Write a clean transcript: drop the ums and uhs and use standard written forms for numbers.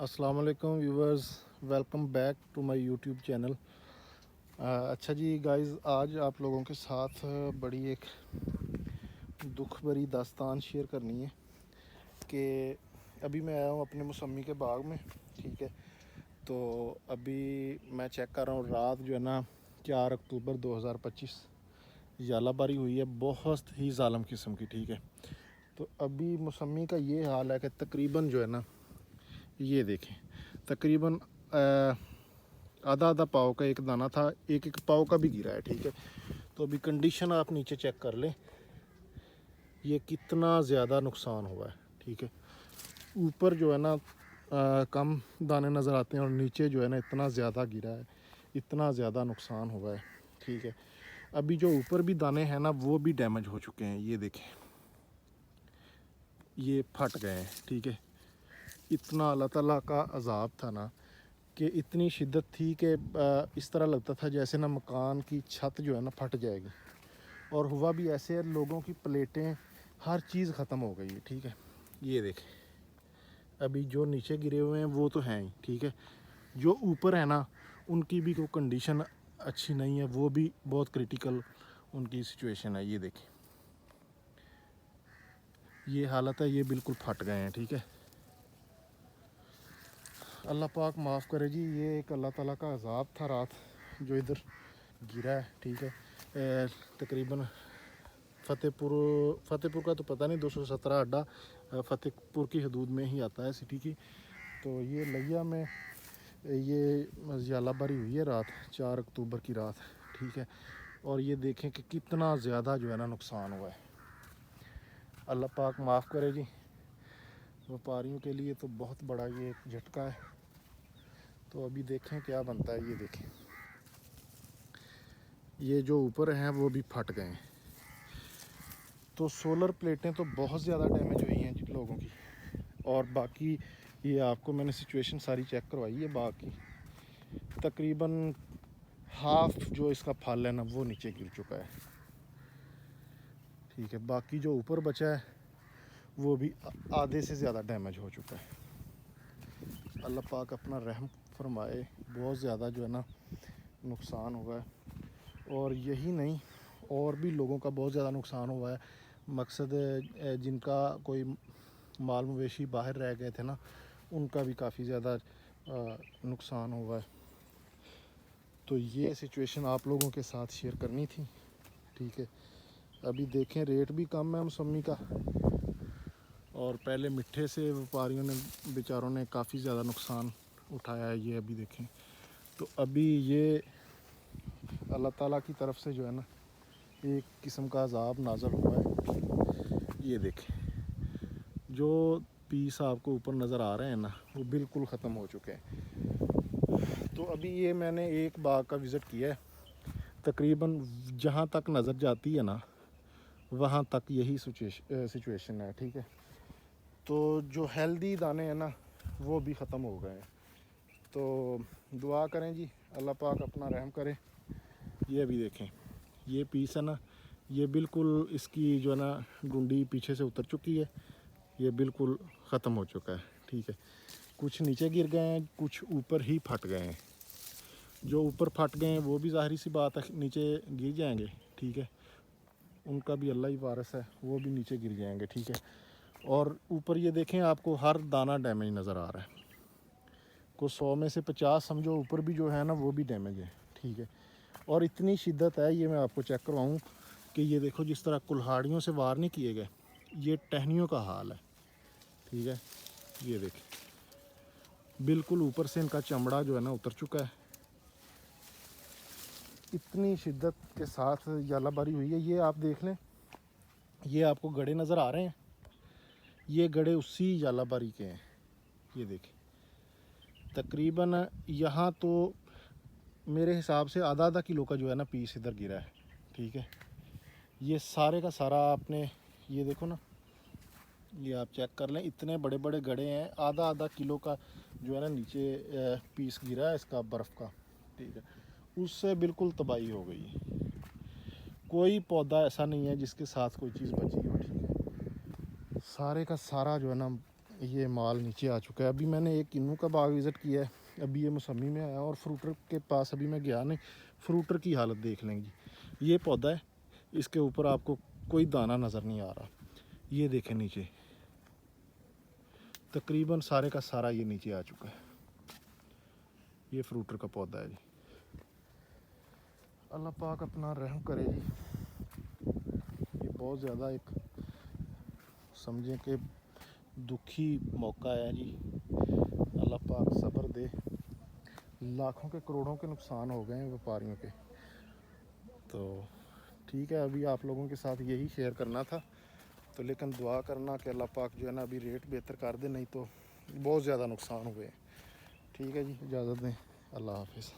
अस्सलाम वालेकुम viewers, welcome back to my YouTube channel. अच्छा जी गाइस, आज आप लोगों के साथ बड़ी एक दुख भरी दास्तान शेयर करनी है कि अभी मैं आया हूँ अपने मौसमी के बाग में। ठीक है, तो अभी मैं चेक कर रहा हूँ, रात जो है ना 4 अक्टूबर 2025 यालाबारी हुई है, बहुत ही ज़ालम किस्म की। ठीक है, तो अभी मौसमी का ये हाल है कि तकरीबन जो है ना, ये देखें, तकरीबन आधा आधा पाव का एक दाना था, एक एक पाव का भी गिरा है। ठीक है, तो अभी कंडीशन आप नीचे चेक कर लें, ये कितना ज़्यादा नुकसान हुआ है। ठीक है, ऊपर जो है ना कम दाने नज़र आते हैं और नीचे जो है ना इतना ज़्यादा गिरा है, इतना ज़्यादा नुकसान हुआ है। ठीक है, अभी जो ऊपर भी दाने हैं ना वो भी डैमेज हो चुके हैं, ये देखें, ये फट गए हैं। ठीक है, इतना अल्लाह ताला का अज़ाब था ना कि इतनी शिद्दत थी कि इस तरह लगता था जैसे ना मकान की छत जो है ना फट जाएगी। और हुआ भी ऐसे, लोगों की प्लेटें, हर चीज़ ख़त्म हो गई है। ठीक है, ये देखें, अभी जो नीचे गिरे हुए हैं वो तो हैं ही। ठीक है, जो ऊपर है ना उनकी भी कोई कंडीशन अच्छी नहीं है, वो भी बहुत क्रिटिकल उनकी सिचुएशन है। ये देखें, ये हालत है, ये बिल्कुल फट गए हैं। ठीक है, अल्लाह पाक माफ़ करे जी, ये एक अल्लाह ताला का अज़ाब था रात जो इधर गिरा है। ठीक है, तकरीबन फ़तेहपुर का तो पता नहीं, 217 अड्डा फ़तेहपुर की हदूद में ही आता है सिटी की। तो ये लिया में ये यालाबारी हुई है रात 4 अक्टूबर की रात। ठीक है, और ये देखें कि कितना ज़्यादा जो है ना नुकसान हुआ है। अल्लाह पाक माफ़ करे जी, व्यापारियों के लिए तो बहुत बड़ा ये एक झटका है। तो अभी देखें क्या बनता है। ये देखें, ये जो ऊपर हैं वो भी फट गए हैं। तो सोलर प्लेटें तो बहुत ज़्यादा डैमेज हुई हैं जिन लोगों की। और बाकी ये आपको मैंने सिचुएशन सारी चेक करवाई है, बाकी तकरीबन हाफ जो इसका फल है ना वो नीचे गिर चुका है। ठीक है, बाकी जो ऊपर बचा है वो भी आधे से ज़्यादा डैमेज हो चुका है। अल्लाह पाक अपना रहम फरमाए, बहुत ज़्यादा जो है ना नुकसान हुआ है। और यही नहीं, और भी लोगों का बहुत ज़्यादा नुकसान हुआ है। मकसद जिनका कोई माल मवेशी बाहर रह गए थे ना, उनका भी काफ़ी ज़्यादा नुकसान हुआ है। तो ये सिचुएशन आप लोगों के साथ शेयर करनी थी। ठीक है, अभी देखें, रेट भी कम है मौसमी का, और पहले मिट्ठे से व्यापारियों ने बेचारों ने काफ़ी ज़्यादा नुकसान उठाया है। ये अभी देखें, तो अभी ये अल्लाह ताला की तरफ से जो है ना एक किस्म का अज़ाब नाज़ल हुआ है। ये देखें, जो पीस आपको ऊपर नज़र आ रहे हैं ना वो बिल्कुल ख़त्म हो चुके हैं। तो अभी ये मैंने एक बाग का विज़िट किया है, तकरीबन जहाँ तक नज़र जाती है ना वहाँ तक यही सिचुएशन है। ठीक है, तो जो हेल्दी दाने हैं ना वो भी ख़त्म हो गए हैं। तो दुआ करें जी, अल्लाह पाक अपना रहम करे। ये अभी देखें, ये पीस है ना, ये बिल्कुल इसकी जो है ना गुंडी पीछे से उतर चुकी है, ये बिल्कुल ख़त्म हो चुका है। ठीक है, कुछ नीचे गिर गए हैं, कुछ ऊपर ही फट गए हैं। जो ऊपर फट गए हैं वो भी ज़ाहिर सी बात है नीचे गिर जाएंगे। ठीक है, उनका भी अल्लाह ही वारिस है, वो भी नीचे गिर जाएंगे। ठीक है, और ऊपर ये देखें, आपको हर दाना डैमेज नज़र आ रहा है। को 100 में से 50 समझो ऊपर भी जो है ना वो भी डैमेज है। ठीक है, और इतनी शिद्दत है, ये मैं आपको चेक करवाऊँ कि ये देखो, जिस तरह कुल्हाड़ियों से वार नहीं किए गए, ये टहनियों का हाल है। ठीक है, ये देखें, बिल्कुल ऊपर से इनका चमड़ा जो है ना उतर चुका है। इतनी शिद्दत के साथ यालाबारी हुई है। ये आप देख लें, ये आपको गड़े नज़र आ रहे हैं, ये गड़े उसी यालाबारी के हैं। ये देखें, तकरीबन यहाँ तो मेरे हिसाब से आधा आधा किलो का जो है ना पीस इधर गिरा है। ठीक है, ये सारे का सारा आपने, ये देखो ना, ये आप चेक कर लें, इतने बड़े बड़े गड़े हैं, आधा आधा किलो का जो है ना नीचे पीस गिरा है इसका बर्फ़ का। ठीक है, उससे बिल्कुल तबाही हो गई है। कोई पौधा ऐसा नहीं है जिसके साथ कोई चीज़ बची हो। ठीक है, सारे का सारा जो है ना یہ مال نیچے آ چکا ہے. ابھی میں نے ایک کنو کا باغ وزٹ کیا ہے, ابھی یہ موسمی میں آیا, اور فروٹر کے پاس ابھی میں گیا نہیں. فروٹر کی حالت دیکھ لیں گی. یہ پودا ہے, اس کے اوپر آپ کو کوئی دانہ نظر نہیں آ رہا. یہ دیکھیں نیچے تقریباً سارے کا سارا یہ نیچے آ چکا ہے. یہ فروٹر کا پودا ہے جی. اللہ پاک اپنا رحم کرے جی. یہ بہت زیادہ ایک سمجھیں کہ دکھی موقع ہے جی. اللہ پاک صبر دے. لاکھوں کے کروڑوں کے نقصان ہو گئے ہیں ویپاریوں کے. تو ٹھیک ہے, ابھی آپ لوگوں کے ساتھ یہی شیئر کرنا تھا. تو لیکن دعا کرنا کہ اللہ پاک جو ہے نا ابھی ریٹ بہتر کر دے, نہیں تو بہت زیادہ نقصان ہوئے. ٹھیک ہے جی, اجازت دیں. اللہ حافظ.